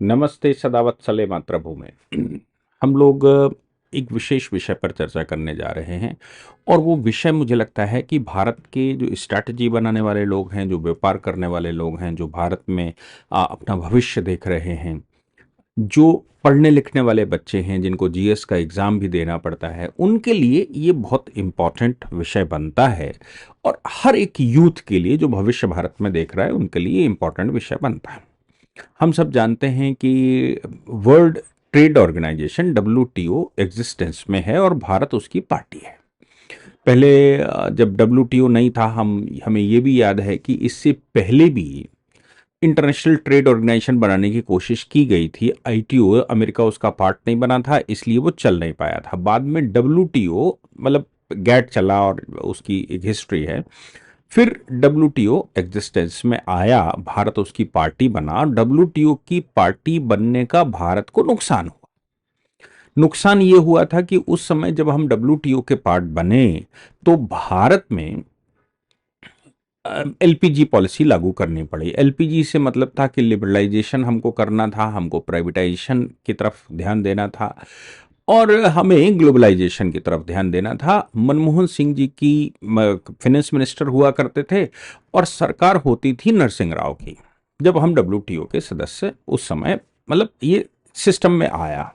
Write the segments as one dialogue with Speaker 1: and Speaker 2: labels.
Speaker 1: नमस्ते सदावत्सले मातृभूमि। हम लोग एक विशेष विषय पर चर्चा करने जा रहे हैं और वो विषय मुझे लगता है कि भारत के जो स्ट्रैटेजी बनाने वाले लोग हैं, जो व्यापार करने वाले लोग हैं, जो भारत में अपना भविष्य देख रहे हैं, जो पढ़ने लिखने वाले बच्चे हैं, जिनको जीएस का एग्ज़ाम भी देना पड़ता है, उनके लिए ये बहुत इम्पोर्टेंट विषय बनता है और हर एक यूथ के लिए जो भविष्य भारत में देख रहा है, उनके लिए इम्पोर्टेंट विषय बनता है। हम सब जानते हैं कि world trade organisation WTO existence में है और भारत उसकी पार्टी है। पहले जब डब्ल्यूटीओ नहीं था, हमें ये भी याद है कि इससे पहले भी इंटरनेशनल ट्रेड ऑर्गेनाइजेशन बनाने की कोशिश की गई थी। आईटीओ, अमेरिका उसका पार्ट नहीं बना था, इसलिए वो चल नहीं पाया था। बाद में डब्ल्यूटीओ मतलब गैट चला और उसकी एक हिस्ट्री है। फिर डब्ल्यूटीओ एग्जिस्टेंस में आया, भारत उसकी पार्टी बना। डब्ल्यूटीओ की पार्टी बनने का भारत को नुकसान हुआ। नुकसान ये हुआ था कि उस समय जब हम डब्ल्यूटीओ के पार्ट बने तो भारत में एलपीजी पॉलिसी लागू करनी पड़ी। एलपीजी से मतलब था कि लिबरलाइजेशन हमको करना था, हमको प्राइवेटाइजेशन की तरफ ध्यान देना था और हमें ग्लोबलाइजेशन की तरफ ध्यान देना था। मनमोहन सिंह जी की फाइनेंस मिनिस्टर हुआ करते थे और सरकार होती थी नरसिंह राव की। जब हम डब्ल्यूटीओ के सदस्य उस समय मतलब ये सिस्टम में आया,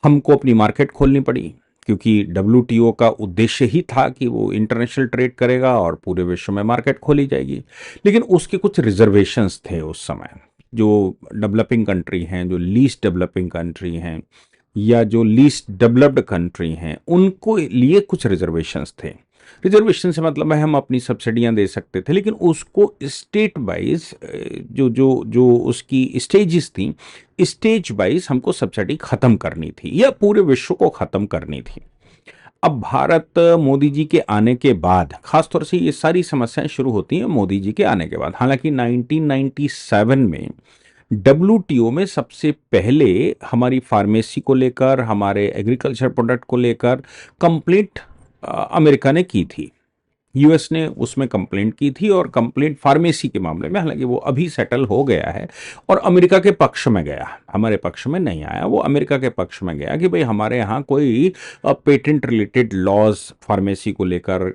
Speaker 1: हमको अपनी मार्केट खोलनी पड़ी क्योंकि डब्ल्यूटीओ का उद्देश्य ही था कि वो इंटरनेशनल ट्रेड करेगा और पूरे विश्व में मार्केट खोली जाएगी। लेकिन उसके कुछ रिजर्वेशंस थे उस समय। जो डेवलपिंग कंट्री हैं, जो लीस्ट डेवलपिंग कंट्री हैं या जो लीस्ट डेवलप्ड कंट्री हैं, उनको लिए कुछ रिजर्वेशंस थे। रिजर्वेशन से मतलब है हम अपनी सब्सिडियां दे सकते थे, लेकिन उसको स्टेट वाइज जो जो जो उसकी स्टेजेस थी, स्टेज वाइज हमको सब्सिडी खत्म करनी थी या पूरे विश्व को खत्म करनी थी। अब भारत मोदी जी के आने के बाद, खासतौर से ये सारी समस्याएं शुरू होती हैं मोदी जी के आने के बाद। हालांकि 1997 में डब्ल्यूटीओ में सबसे पहले हमारी फार्मेसी को लेकर, हमारे एग्रीकल्चर प्रोडक्ट को लेकर कंप्लीट अमेरिका ने की थी। यूएस ने उसमें कंप्लेंट की थी और कंप्लेंट फार्मेसी के मामले में, हालांकि वो अभी सेटल हो गया है और अमेरिका के पक्ष में गया, हमारे पक्ष में नहीं आया। वो अमेरिका के पक्ष में गया कि भाई हमारे यहाँ कोई पेटेंट रिलेटेड लॉज फार्मेसी को लेकर,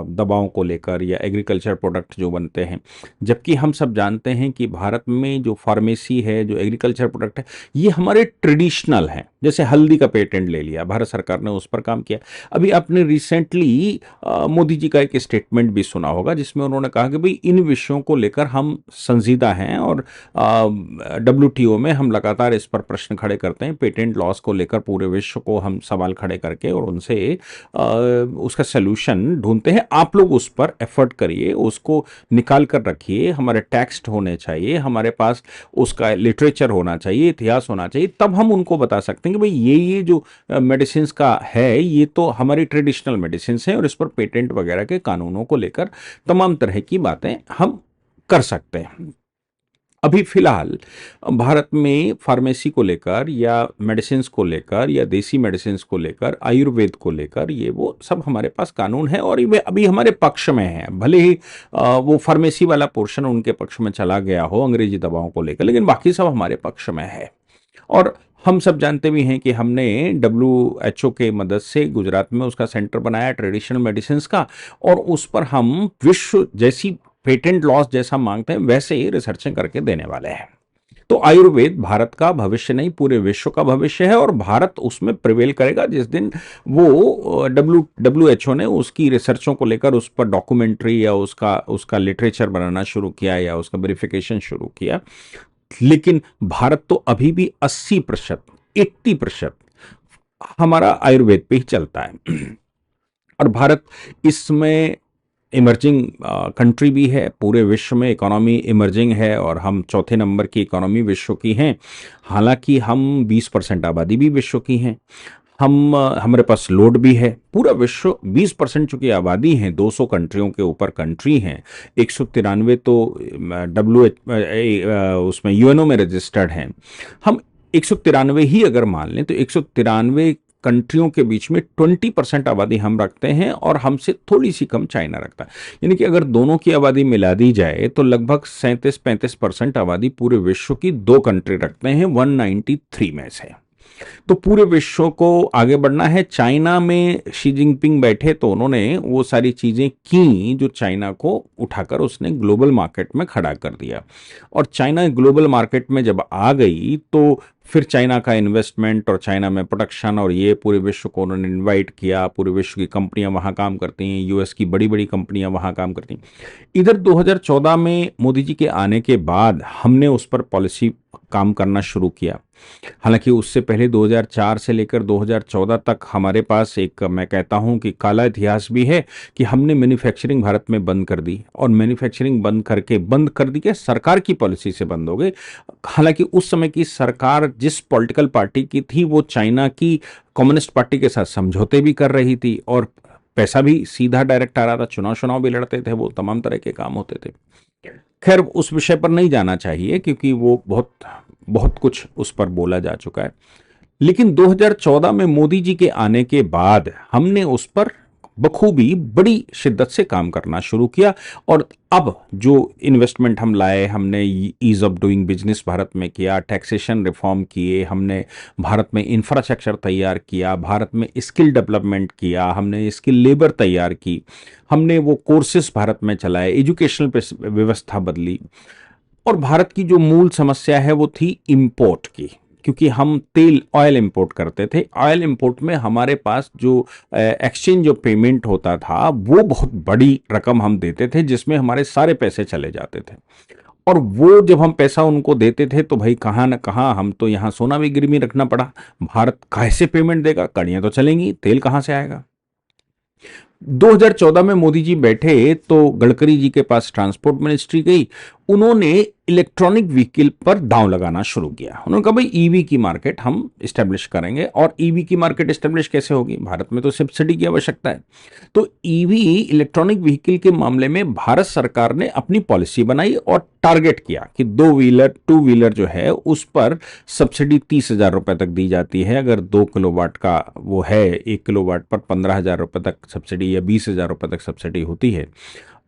Speaker 1: दवाओं को लेकर या एग्रीकल्चर प्रोडक्ट जो बनते हैं, जबकि हम सब जानते हैं कि भारत में जो फार्मेसी है, जो एग्रीकल्चर प्रोडक्ट है, ये हमारे ट्रेडिशनल हैं। जैसे हल्दी का पेटेंट ले लिया, भारत सरकार ने उस पर काम किया। अभी आपने रिसेंटली मोदी जी का एक स्टेटमेंट भी सुना होगा जिसमें उन्होंने कहा कि भाई इन विषयों को लेकर हम संजीदा हैं और डब्ल्यूटीओ में हम लगातार इस पर प्रश्न खड़े करते हैं। पेटेंट लॉस को लेकर पूरे विश्व को हम सवाल खड़े करके और उनसे उसका सलूशन ढूंढते हैं। आप लोग उस पर एफर्ट करिए, उसको निकाल कर रखिए। हमारे टेक्स्ट होने चाहिए, हमारे पास उसका लिटरेचर होना चाहिए, इतिहास होना चाहिए, तब हम उनको बता सकते हैं कि भाई ये जो मेडिसिन का है, ये तो हमारी ट्रेडिशनल मेडिसिन है और इस पर पेटेंट वगैरह के कानूनों को लेकर तमाम तरह की बातें हम कर सकते हैं। अभी फिलहाल भारत में फार्मेसी को लेकर या मेडिसिन को लेकर या देसी मेडिसिन को लेकर, आयुर्वेद को लेकर, ये वो सब हमारे पास कानून है और ये अभी हमारे पक्ष में है। भले ही वो फार्मेसी वाला पोर्शन उनके पक्ष में चला गया हो अंग्रेजी दवाओं को लेकर, लेकिन बाकी सब हमारे पक्ष में है। और हम सब जानते भी हैं कि हमने डब्ल्यूएचओ के मदद से गुजरात में उसका सेंटर बनाया ट्रेडिशनल मेडिसिन का, और उस पर हम विश्व जैसी पेटेंट लॉस जैसा मांगते हैं वैसे ही रिसर्चें करके देने वाले हैं। तो आयुर्वेद भारत का भविष्य नहीं, पूरे विश्व का भविष्य है और भारत उसमें प्रिवेल करेगा जिस दिन वो डब्ल्यूएचओ ने उसकी रिसर्चों को लेकर उस पर डॉक्यूमेंट्री या उसका उसका लिटरेचर बनाना शुरू किया या उसका वेरिफिकेशन शुरू किया। लेकिन भारत तो अभी भी 80%, 80% हमारा आयुर्वेद पे ही चलता है। और भारत इसमें इमर्जिंग कंट्री भी है, पूरे विश्व में इकोनॉमी इमर्जिंग है और हम चौथे नंबर की इकोनॉमी विश्व की हैं। हालांकि हम 20% आबादी भी विश्व की हैं। हमारे पास लोड भी है। पूरा विश्व 20% चूंकि आबादी है, 200 कंट्रियों के ऊपर कंट्री हैं, 193 तो डब्ल्यू उसमें यूएनओ में रजिस्टर्ड हैं। हम 193 ही अगर मान लें तो 193 कंट्रियों के बीच में 20% आबादी हम रखते हैं और हमसे थोड़ी सी कम चाइना रखता है। यानी कि अगर दोनों की आबादी मिला दी जाए तो लगभग 37-35% आबादी पूरे विश्व की दो कंट्री रखते हैं 193 में से। तो पूरे विश्व को आगे बढ़ना है। चाइना में शी जिनपिंग बैठे तो उन्होंने वो सारी चीजें की जो चाइना को उठाकर उसने ग्लोबल मार्केट में खड़ा कर दिया। और चाइना ग्लोबल मार्केट में जब आ गई तो फिर चाइना का इन्वेस्टमेंट और चाइना में प्रोडक्शन और ये पूरे विश्व को उन्होंने इनवाइट किया। पूरे विश्व की कंपनियां वहां काम करती हैं, यूएस की बड़ी बड़ी कंपनियां वहां काम करती हैं। इधर 2014 में मोदी जी के आने के बाद हमने उस पर पॉलिसी काम करना शुरू किया। हालांकि उससे पहले 2004 से लेकर 2014 तक हमारे पास एक, मैं कहता हूं कि काला इतिहास भी है कि हमने मैन्युफैक्चरिंग भारत में बंद कर दी। और मैन्युफैक्चरिंग बंद कर दी, क्या सरकार की पॉलिसी से बंद हो गई। हालांकि उस समय की सरकार जिस पॉलिटिकल पार्टी की थी वो चाइना की कम्युनिस्ट पार्टी के साथ समझौते भी कर रही थी और पैसा भी सीधा डायरेक्ट आ रहा था, चुनाव भी लड़ते थे, वो तमाम तरह के काम होते थे। खैर उस विषय पर नहीं जाना चाहिए क्योंकि वो बहुत बहुत कुछ उस पर बोला जा चुका है। लेकिन 2014 में मोदी जी के आने के बाद हमने उस पर बखूबी बड़ी शिद्दत से काम करना शुरू किया। और अब जो इन्वेस्टमेंट हम लाए, हमने ease of doing business Bharat में किया, टैक्सेशन रिफॉर्म किए, हमने भारत में इंफ्रास्ट्रक्चर तैयार किया, भारत में स्किल डेवलपमेंट किया, हमने स्किल लेबर तैयार की, हमने वो कोर्सेस भारत में चलाए, एजुकेशनल व्यवस्था बदली। और भारत की जो मूल समस्या है वो थी इंपोर्ट की, क्योंकि हम तेल ऑयल इंपोर्ट करते थे। ऑयल इंपोर्ट में हमारे पास जो एक्सचेंज जो पेमेंट होता था वो बहुत बड़ी रकम हम देते थे, जिसमें हमारे सारे पैसे चले जाते थे। और वो जब हम पैसा उनको देते थे तो भाई कहाँ न कहाँ हम तो यहाँ सोना भी गिरवी रखना पड़ा। भारत कैसे पेमेंट देगा, गाड़ियां तो चलेंगी, तेल कहाँ से आएगा। 2014 में मोदी जी बैठे तो गडकरी जी के पास ट्रांसपोर्ट मिनिस्ट्री गई। उन्होंने इलेक्ट्रॉनिक व्हीकल पर दांव लगाना शुरू किया। उन्होंने कहा भाई ईवी की मार्केट हम स्टैब्लिश करेंगे। और ईवी की मार्केट स्टैब्लिश कैसे होगी, भारत में तो सब्सिडी की आवश्यकता है। तो ईवी इलेक्ट्रॉनिक व्हीकल के मामले में भारत सरकार ने अपनी पॉलिसी बनाई और टारगेट किया कि टू व्हीलर जो है उस पर सब्सिडी 30,000 रुपए तक दी जाती है। अगर 2 किलोवाट का वो है, 1 किलोवाट पर 15,000 रुपए तक सब्सिडी या 20,000 रुपए तक सब्सिडी होती है।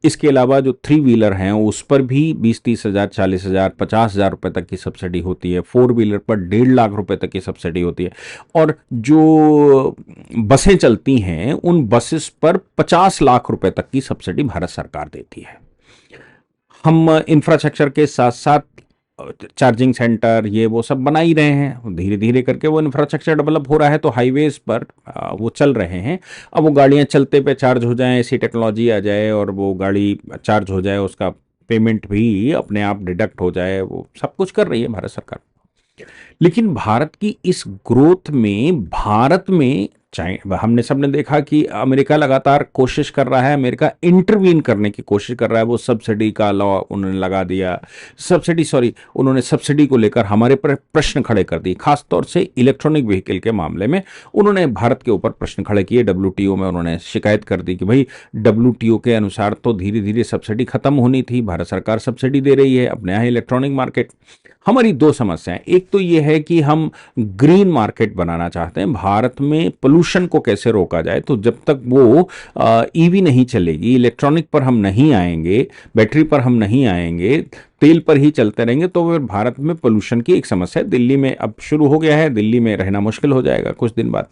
Speaker 1: इसके अलावा जो 3 व्हीलर हैं उस पर भी 20-30,000, 40,000, 50,000 रुपए तक की सब्सिडी होती है। 4 व्हीलर पर 1.5 लाख रुपए तक की सब्सिडी होती है। और जो बसें चलती हैं उन बसेस पर 50 लाख रुपए तक की सब्सिडी भारत सरकार देती है। हम इंफ्रास्ट्रक्चर के साथ साथ चार्जिंग सेंटर ये वो सब बना ही रहे हैं। धीरे धीरे करके वो इंफ्रास्ट्रक्चर डेवलप हो रहा है तो हाईवेज पर वो चल रहे हैं। अब वो गाड़ियां चलते पे चार्ज हो जाएं, ऐसी टेक्नोलॉजी आ जाए और वो गाड़ी चार्ज हो जाए, उसका पेमेंट भी अपने आप डिडक्ट हो जाए, वो सब कुछ कर रही है भारत सरकार। लेकिन भारत की इस ग्रोथ में भारत में हमने सबने देखा कि अमेरिका लगातार कोशिश कर रहा है, अमेरिका इंटरवीन करने की कोशिश कर रहा है। वो सब्सिडी का लॉ उन्होंने लगा दिया, उन्होंने सब्सिडी को लेकर हमारे पर प्रश्न खड़े कर दिए। खासतौर से इलेक्ट्रॉनिक व्हीकल के मामले में उन्होंने भारत के ऊपर प्रश्न खड़े किए। डब्ल्यूटीओ में उन्होंने शिकायत कर दी कि भाई डब्ल्यूटीओ के अनुसार तो धीरे धीरे सब्सिडी खत्म होनी थी, भारत सरकार सब्सिडी दे रही है, अपने यहाँ इलेक्ट्रॉनिक मार्केट। हमारी दो समस्याएं, एक तो ये है कि हम ग्रीन मार्केट बनाना चाहते हैं, भारत में पोल्यूशन को कैसे रोका जाए। तो जब तक वो ईवी नहीं चलेगी, इलेक्ट्रॉनिक पर हम नहीं आएंगे, बैटरी पर हम नहीं आएंगे, तेल पर ही चलते रहेंगे, तो फिर भारत में पोल्यूशन की एक समस्या दिल्ली में अब शुरू हो गया है। दिल्ली में रहना मुश्किल हो जाएगा कुछ दिन बाद।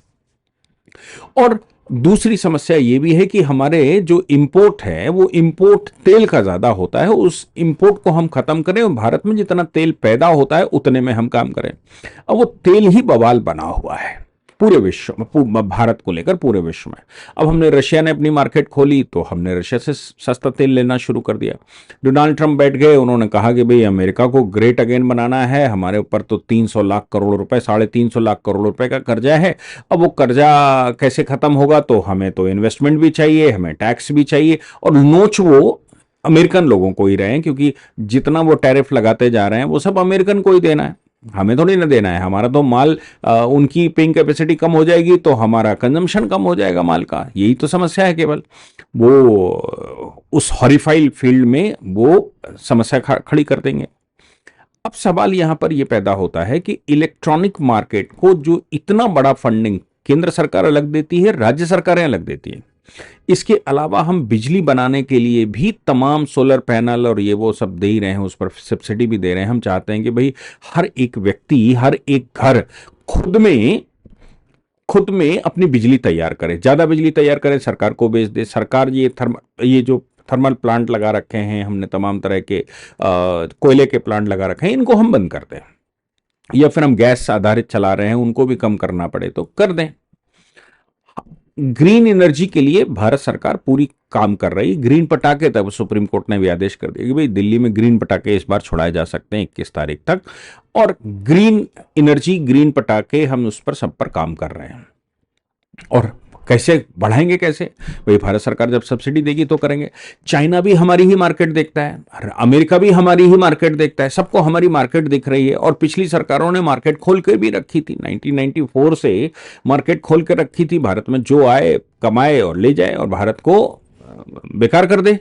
Speaker 1: और दूसरी समस्या ये भी है कि हमारे जो इंपोर्ट है वो इंपोर्ट तेल का ज्यादा होता है। उस इंपोर्ट को हम खत्म करें और भारत में जितना तेल पैदा होता है उतने में हम काम करें। अब वो तेल ही बवाल बना हुआ है पूरे विश्व में, भारत को लेकर पूरे विश्व में। अब हमने रशिया ने अपनी मार्केट खोली तो हमने रशिया से सस्ता तेल लेना शुरू कर दिया। डोनाल्ड ट्रंप बैठ गए, उन्होंने कहा कि भाई अमेरिका को ग्रेट अगेन बनाना है, हमारे ऊपर तो 300 लाख करोड़ रुपए, 350 लाख करोड़ रुपए का कर्जा है। अब वो कर्जा कैसे खत्म होगा, तो हमें तो इन्वेस्टमेंट भी चाहिए, हमें टैक्स भी चाहिए। और नोच वो अमेरिकन लोगों को ही रहे हैं, क्योंकि जितना वो टैरिफ लगाते जा रहे हैं वो सब अमेरिकन को ही देना है, हमें थोड़ी ना देना है। हमारा तो माल, उनकी पेइंग कैपेसिटी कम हो जाएगी तो हमारा कंजम्पशन कम हो जाएगा माल का। यही तो समस्या है केवल। वो उस हॉरिफाइड फील्ड में वो समस्या खड़ी कर देंगे। अब सवाल यहां पर यह पैदा होता है कि इलेक्ट्रॉनिक मार्केट को जो इतना बड़ा फंडिंग केंद्र सरकार अलग देती है, राज्य सरकारें अलग देती है। इसके अलावा हम बिजली बनाने के लिए भी तमाम सोलर पैनल और ये वो सब दे ही रहे हैं, उस पर सब्सिडी भी दे रहे हैं। हम चाहते हैं कि भाई हर एक व्यक्ति, हर एक घर खुद में अपनी बिजली तैयार करे, ज्यादा बिजली तैयार करे, सरकार को बेच दे। सरकार ये जो थर्मल प्लांट लगा रखे हैं हमने, तमाम तरह के कोयले के प्लांट लगा रखे हैं, इनको हम बंद कर दें, या फिर हम गैस आधारित चला रहे हैं उनको भी कम करना पड़े तो कर दें। ग्रीन एनर्जी के लिए भारत सरकार पूरी काम कर रही। ग्रीन पटाखे, तब सुप्रीम कोर्ट ने भी आदेश कर दिया कि भाई दिल्ली में ग्रीन पटाखे इस बार छुड़ाए जा सकते हैं 21 तारीख तक, और ग्रीन एनर्जी, ग्रीन पटाखे, हम उस पर सब पर काम कर रहे हैं। और कैसे बढ़ाएंगे, कैसे भाई? भारत सरकार जब सब्सिडी देगी तो करेंगे। चाइना भी हमारी ही मार्केट देखता है, अमेरिका भी हमारी ही मार्केट देखता है, सबको हमारी मार्केट दिख रही है। और पिछली सरकारों ने मार्केट खोल कर भी रखी थी, 1994 से मार्केट खोल कर रखी थी। भारत में जो आए कमाए और ले जाए और भारत को बेकार कर दे।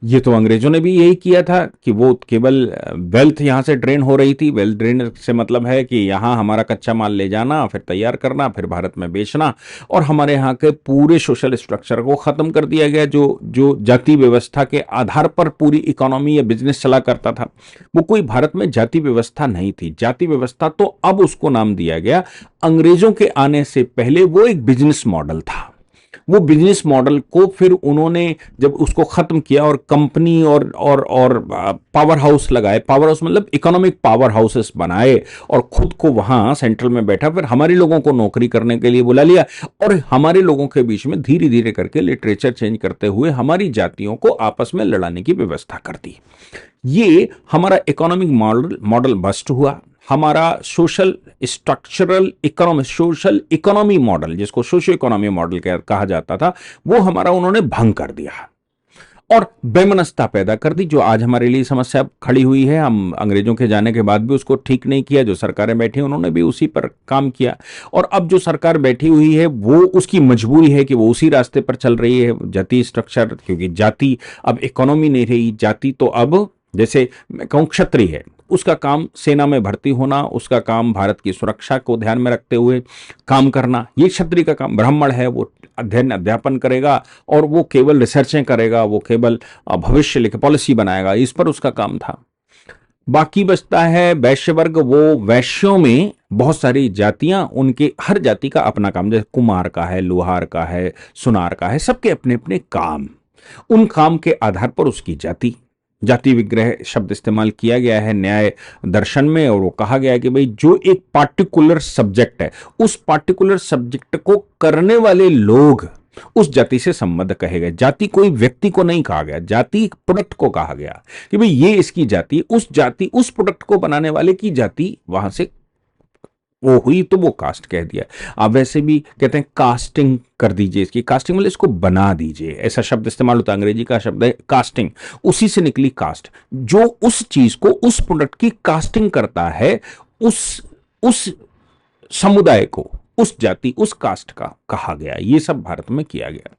Speaker 1: ये तो अंग्रेजों ने भी यही किया था कि वो केवल वेल्थ यहां से ड्रेन हो रही थी। वेल्थ ड्रेन से मतलब है कि यहां हमारा कच्चा माल ले जाना, फिर तैयार करना, फिर भारत में बेचना, और हमारे यहाँ के पूरे सोशल स्ट्रक्चर को खत्म कर दिया गया। जो जाति व्यवस्था के आधार पर पूरी इकोनॉमी या बिजनेस चला करता था, वो कोई भारत में जाति व्यवस्था नहीं थी। जाति व्यवस्था तो अब उसको नाम दिया गया, अंग्रेजों के आने से पहले वो एक बिजनेस मॉडल था। वो बिजनेस मॉडल को फिर उन्होंने जब उसको खत्म किया और कंपनी और पावर हाउस लगाए, पावर हाउस मतलब इकोनॉमिक पावर हाउसेस बनाए, और खुद को वहां सेंट्रल में बैठा, फिर हमारे लोगों को नौकरी करने के लिए बुला लिया, और हमारे लोगों के बीच में धीरे धीरे करके लिटरेचर चेंज करते हुए हमारी जातियों को आपस में लड़ाने की व्यवस्था कर दी। ये हमारा इकोनॉमिक मॉडल बस्ट हुआ। हमारा सोशल इकोनॉमी मॉडल, जिसको सोशो इकोनॉमी मॉडल कहा जाता था, वो हमारा उन्होंने भंग कर दिया और बेमनस्ता पैदा कर दी, जो आज हमारे लिए समस्या खड़ी हुई है। हम अंग्रेजों के जाने के बाद भी उसको ठीक नहीं किया। जो सरकारें बैठी उन्होंने भी उसी पर काम किया, और अब जो सरकार बैठी हुई है वो उसकी मजबूरी है कि वो उसी रास्ते पर चल रही है। जाति स्ट्रक्चर, क्योंकि जाति अब इकोनॉमी नहीं रही, जाति तो अब जैसे मैं कहूं क्षत्रिय है, उसका काम सेना में भर्ती होना, उसका काम भारत की सुरक्षा को ध्यान में रखते हुए काम करना, ये क्षत्रिय का काम। ब्राह्मण है, वो अध्ययन अध्यापन करेगा और वो केवल रिसर्चें करेगा, वो केवल भविष्य लिखे पॉलिसी बनाएगा, इस पर उसका काम था। बाकी बचता है वैश्य वर्ग। वो वैश्यों में बहुत सारी जातियां, उनके हर जाति का अपना काम, जैसे कुम्हार का है, लोहार का है, सुनार का है, सबके अपने अपने काम। उन काम के आधार पर उसकी जाति विग्रह शब्द इस्तेमाल किया गया है न्याय दर्शन में, और वो कहा गया है कि भाई जो एक पार्टिकुलर सब्जेक्ट है, उस पार्टिकुलर सब्जेक्ट को करने वाले लोग उस जाति से संबद्ध कहे गए। जाति कोई व्यक्ति को नहीं कहा गया, जाति प्रोडक्ट को कहा गया कि भाई ये इसकी जाति, उस प्रोडक्ट को बनाने वाले की जाति वहां से वो हुई, तो वो कास्ट कह दिया। आप वैसे भी कहते हैं कास्टिंग कर दीजिए, इसकी कास्टिंग मतलब इसको बना दीजिए, ऐसा शब्द इस्तेमाल होता है। अंग्रेजी का शब्द है कास्टिंग, उसी से निकली कास्ट। जो उस चीज को, उस प्रोडक्ट की कास्टिंग करता है, उस समुदाय को, उस जाति, उस कास्ट का कहा गया। ये सब भारत में किया गया।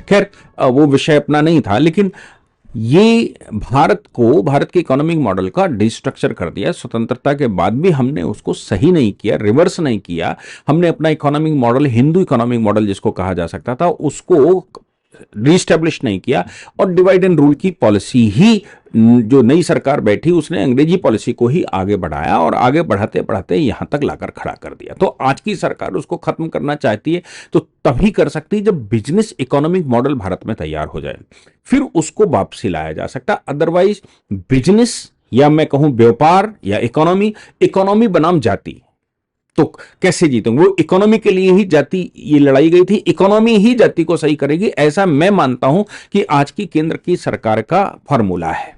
Speaker 1: खैर वो विषय अपना नहीं था, लेकिन ये भारत के इकोनॉमिक मॉडल का डिस्ट्रक्चर कर दिया। स्वतंत्रता के बाद भी हमने उसको सही नहीं किया, रिवर्स नहीं किया। हमने अपना economic model, Hindu economic model जिसको कहा जा सकता था, उसको रीस्टैब्लिश नहीं किया, और डिवाइड एंड रूल की पॉलिसी ही, जो नई सरकार बैठी उसने अंग्रेजी पॉलिसी को ही आगे बढ़ाया, और आगे बढ़ाते बढ़ाते यहां तक लाकर खड़ा कर दिया। तो आज की सरकार उसको खत्म करना चाहती है, तो तभी कर सकती है जब बिजनेस इकोनॉमिक मॉडल भारत में तैयार हो जाए, फिर उसको वापसी लाया जा सकता। अदरवाइज बिजनेस, या मैं कहूं व्यापार या इकोनॉमी बनाम जाति, तो कैसे जीतेंगे? वो इकोनॉमी के लिए ही जाति ये लड़ाई गई थी, इकोनॉमी ही जाति को सही करेगी, ऐसा मैं मानता हूं कि आज की केंद्र की सरकार का फॉर्मूला है।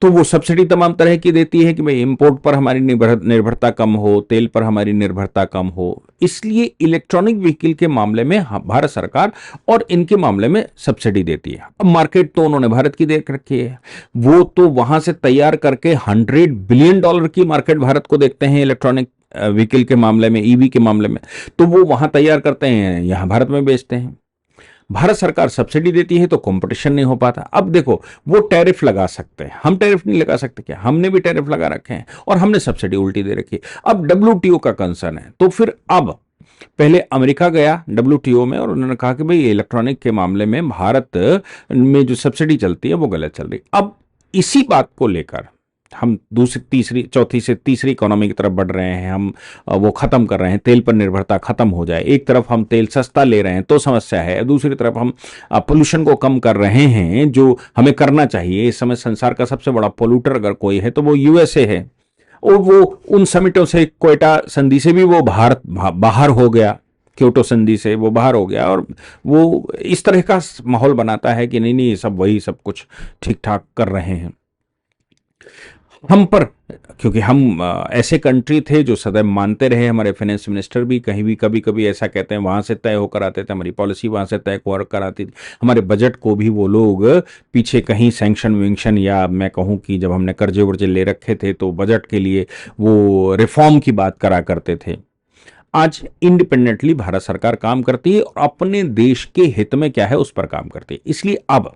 Speaker 1: तो वो सब्सिडी तमाम तरह की देती है कि भाई इंपोर्ट पर हमारी निर्भरता कम हो, तेल पर हमारी निर्भरता कम हो। इसलिए इलेक्ट्रॉनिक व्हीकल के मामले में भारत सरकार और इनके मामले में सब्सिडी देती है। अब मार्केट तो उन्होंने भारत की देख रखी है, वो तो वहां से तैयार करके $100 बिलियन की मार्केट भारत को देखते हैं इलेक्ट्रॉनिक व्हीकल के मामले में, ईवी के मामले में। तो वो वहां तैयार करते हैं, यहां भारत में बेचते हैं। भारत सरकार सब्सिडी देती है तो कंपटीशन नहीं हो पाता। अब देखो, वो टैरिफ लगा सकते हैं, हम टैरिफ नहीं लगा सकते क्या? हमने भी टैरिफ लगा रखे हैं और हमने सब्सिडी उल्टी दे रखी है। अब WTO का कंसर्न है, तो फिर अब पहले अमेरिका गया डब्ल्यूटीओ में और उन्होंने कहा कि भाई इलेक्ट्रॉनिक के मामले में भारत में जो सब्सिडी चलती है वो गलत चल रही। अब इसी बात को लेकर हम दूसरी तीसरी चौथी से तीसरी इकोनॉमी की तरफ बढ़ रहे हैं। हम वो खत्म कर रहे हैं, तेल पर निर्भरता खत्म हो जाए। एक तरफ हम तेल सस्ता ले रहे हैं तो समस्या है, दूसरी तरफ हम पोल्यूशन को कम कर रहे हैं जो हमें करना चाहिए। इस समय संसार का सबसे बड़ा पोल्यूटर अगर कोई है तो वो यूएसए है, और वो उन समिटों से, क्वेटा संधि से भी वो भारत बाहर हो गया, क्योटो संधि से वो बाहर हो गया, और वो इस तरह का माहौल बनाता है कि नहीं नहीं सब वही सब कुछ ठीक ठाक कर रहे हैं हम पर। क्योंकि हम ऐसे कंट्री थे जो सदैव मानते रहे, हमारे फाइनेंस मिनिस्टर भी कहीं भी कभी कभी ऐसा कहते हैं वहां से तय होकर आते थे, हमारी पॉलिसी वहां से तय होकर आती थी, हमारे बजट को भी वो लोग पीछे कहीं सैंक्शन विंक्शन, या मैं कहूं कि जब हमने कर्जे वर्जे ले रखे थे तो बजट के लिए वो रिफॉर्म की बात करा करते थे। आज इंडिपेंडेंटली भारत सरकार काम करती है और अपने देश के हित में क्या है उस पर काम करती है। इसलिए अब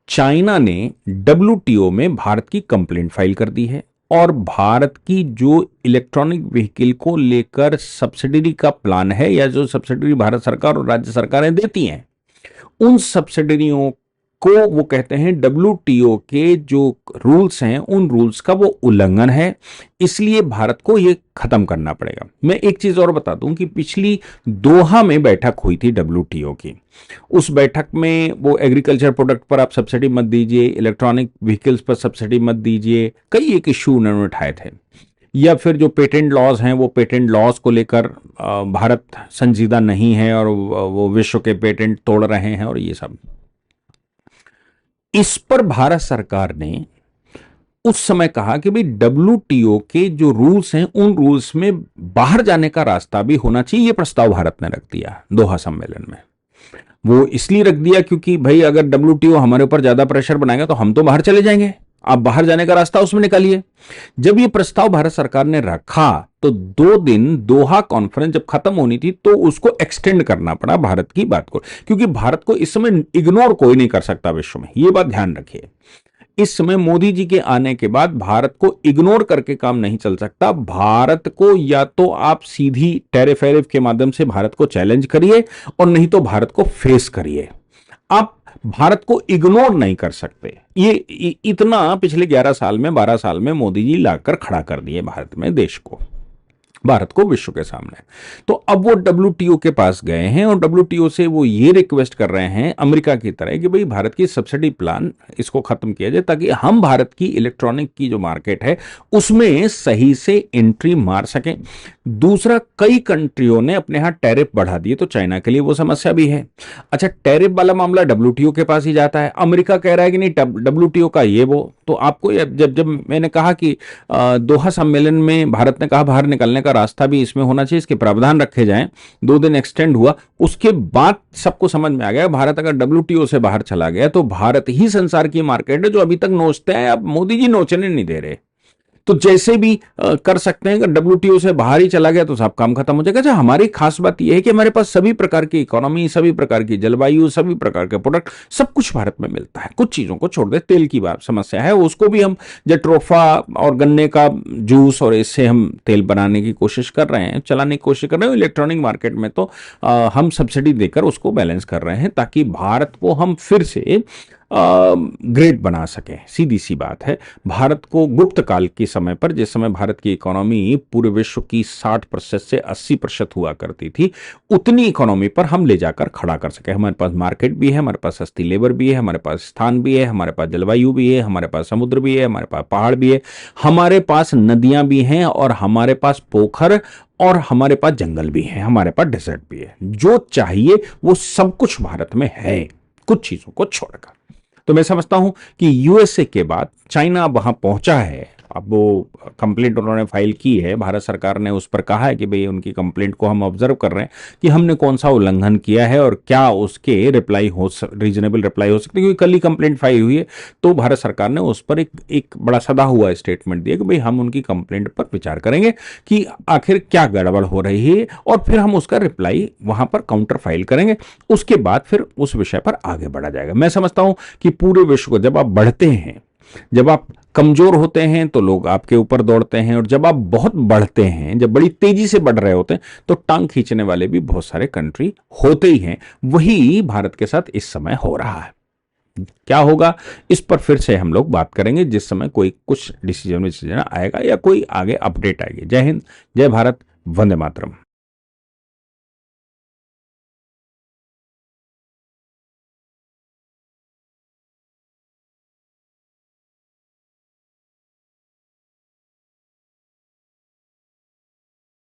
Speaker 1: चाइना ने डब्ल्यूटीओ में भारत की कंप्लेंट फाइल कर दी है, और भारत की जो इलेक्ट्रॉनिक व्हीकल को लेकर सब्सिडी का प्लान है, या जो सब्सिडी भारत सरकार और राज्य सरकारें देती हैं, उन सब्सिडियों को वो कहते हैं डब्ल्यूटीओ के जो रूल्स हैं उन रूल्स का वो उल्लंघन है, इसलिए भारत को ये खत्म करना पड़ेगा। मैं एक चीज और बता दूं कि पिछली दोहा में बैठक हुई थी डब्ल्यूटीओ की। उस बैठक में वो एग्रीकल्चर प्रोडक्ट पर आप सब्सिडी मत दीजिए, इलेक्ट्रॉनिक व्हीकल्स पर सब्सिडी मत दीजिए, कई एक इश्यू उन्होंने उठाए थे। या फिर जो पेटेंट लॉज हैं वो पेटेंट लॉज को लेकर भारत संजीदा नहीं है और वो विश्व के पेटेंट तोड़ रहे हैं और ये सब। इस पर भारत सरकार ने उस समय कहा कि भाई डब्ल्यूटीओ के जो रूल्स हैं उन रूल्स में बाहर जाने का रास्ता भी होना चाहिए। यह प्रस्ताव भारत ने रख दिया दोहा सम्मेलन में। वो इसलिए रख दिया क्योंकि भाई अगर डब्ल्यूटीओ हमारे ऊपर ज्यादा प्रेशर बनाएगा तो हम तो बाहर चले जाएंगे, आप बाहर जाने का रास्ता उसमें निकालिए। जब ये प्रस्ताव भारत सरकार ने रखा तो 2 दिन दोहा कॉन्फ्रेंस जब खत्म होनी थी तो उसको एक्सटेंड करना पड़ा भारत की बात को, क्योंकि भारत को इस समय इग्नोर कोई नहीं कर सकता विश्व में, ये बात ध्यान रखिए। इस समय मोदी जी के आने के बाद भारत को इग्नोर करके काम नहीं चल सकता। भारत को या तो आप सीधी टैरिफ वैरिफ के माध्यम से भारत को चैलेंज करिए और नहीं तो भारत को फेस करिए। आप भारत को इग्नोर नहीं कर सकते। ये इतना पिछले 11 साल में 12 साल में मोदी जी लाकर खड़ा कर दिए भारत में, देश को, भारत को विश्व के सामने। तो अब वो डब्ल्यूटीओ के पास गए हैं और डब्ल्यूटीओ से वो ये रिक्वेस्ट कर रहे हैं अमेरिका की तरह कि भाई भारत की सब्सिडी प्लान इसको खत्म किया जाए ताकि हम भारत की इलेक्ट्रॉनिक की जो मार्केट है उसमें सही से एंट्री मार सकें। दूसरा, कई कंट्रियों ने अपने यहां टैरिफ बढ़ा दिए तो चाइना के लिए वो समस्या भी है। अच्छा, टैरिफ वाला मामला डब्ल्यूटीओ के पास ही जाता है, अमेरिका कह रहा है कि नहीं डब्ल्यूटीओ का ये वो। तो आपको जब मैंने कहा कि दोहा सम्मेलन में भारत ने कहा बाहर निकलने का रास्ता भी इसमें होना चाहिए, इसके प्रावधान रखे जाएं, 2 दिन एक्सटेंड हुआ, उसके बाद सबको समझ में आ गया भारत अगर डब्ल्यूटीओ से बाहर चला गया तो भारत ही संसार की मार्केट है जो अभी तक नोचते हैं, अब मोदी जी नोचने नहीं दे रहे। तो जैसे भी कर सकते हैं, अगर डब्ल्यूटीओ से बाहर ही चला गया तो सब काम खत्म हो जाएगा। अच्छा, हमारी खास बात यह है कि हमारे पास सभी प्रकार की इकोनॉमी, सभी प्रकार की जलवायु, सभी प्रकार के प्रोडक्ट, सब कुछ भारत में मिलता है। कुछ चीजों को छोड़ दे, तेल की बात समस्या है, उसको भी हम जट्रोफा और गन्ने का जूस और इससे हम तेल बनाने की कोशिश कर रहे हैं, चलाने की कोशिश कर रहे हैं। इलेक्ट्रॉनिक मार्केट में तो हम सब्सिडी देकर उसको बैलेंस कर रहे हैं ताकि भारत को हम फिर से ग्रेट बना सके। सीधी सी बात है, भारत को गुप्त काल के समय पर, जिस समय भारत की इकोनॉमी पूरे विश्व की 60% से 80% हुआ करती थी, उतनी इकोनॉमी पर हम ले जाकर खड़ा कर सके। हमारे पास मार्केट भी है, हमारे पास सस्ती लेबर भी है, हमारे पास स्थान भी है, हमारे पास जलवायु भी है, हमारे पास समुद्र भी है, हमारे पास पहाड़ भी है, हमारे पास नदियां भी हैं और हमारे पास पोखर और हमारे पास जंगल भी है, हमारे पास डेजर्ट भी है। जो चाहिए वो सब कुछ भारत में है, कुछ चीजों को छोड़कर। तो मैं समझता हूं कि यूएसए के बाद चाइना वहां पहुंचा है। अब वो कंप्लेंट उन्होंने फाइल की है, भारत सरकार ने उस पर कहा है कि भाई उनकी कंप्लेंट को हम ऑब्जर्व कर रहे हैं कि हमने कौन सा उल्लंघन किया है और क्या उसके रीजनेबल रिप्लाई हो सकते हैं। क्योंकि कल ही कंप्लेंट फाइल हुई है तो भारत सरकार ने उस पर एक बड़ा सदा हुआ स्टेटमेंट दिया कि भाई हम उनकी कंप्लेंट पर विचार करेंगे कि आखिर क्या गड़बड़ हो रही है और फिर हम उसका रिप्लाई वहां पर काउंटर फाइल करेंगे। उसके बाद फिर उस विषय पर आगे बढ़ा जाएगा। मैं समझता हूं कि पूरे विश्व को जब आप बढ़ते हैं जब आप कमजोर होते हैं तो लोग आपके ऊपर दौड़ते हैं, और जब आप बहुत बढ़ते हैं, जब बड़ी तेजी से बढ़ रहे होते हैं, तो टांग खींचने वाले भी बहुत सारे कंट्री होते ही हैं। वही भारत के साथ इस समय हो रहा है। क्या होगा इस पर फिर से हम लोग बात करेंगे जिस समय कोई कुछ डिसीजन आएगा या कोई आगे अपडेट आएगी। जय हिंद, जय भारत, वंदे मातरम।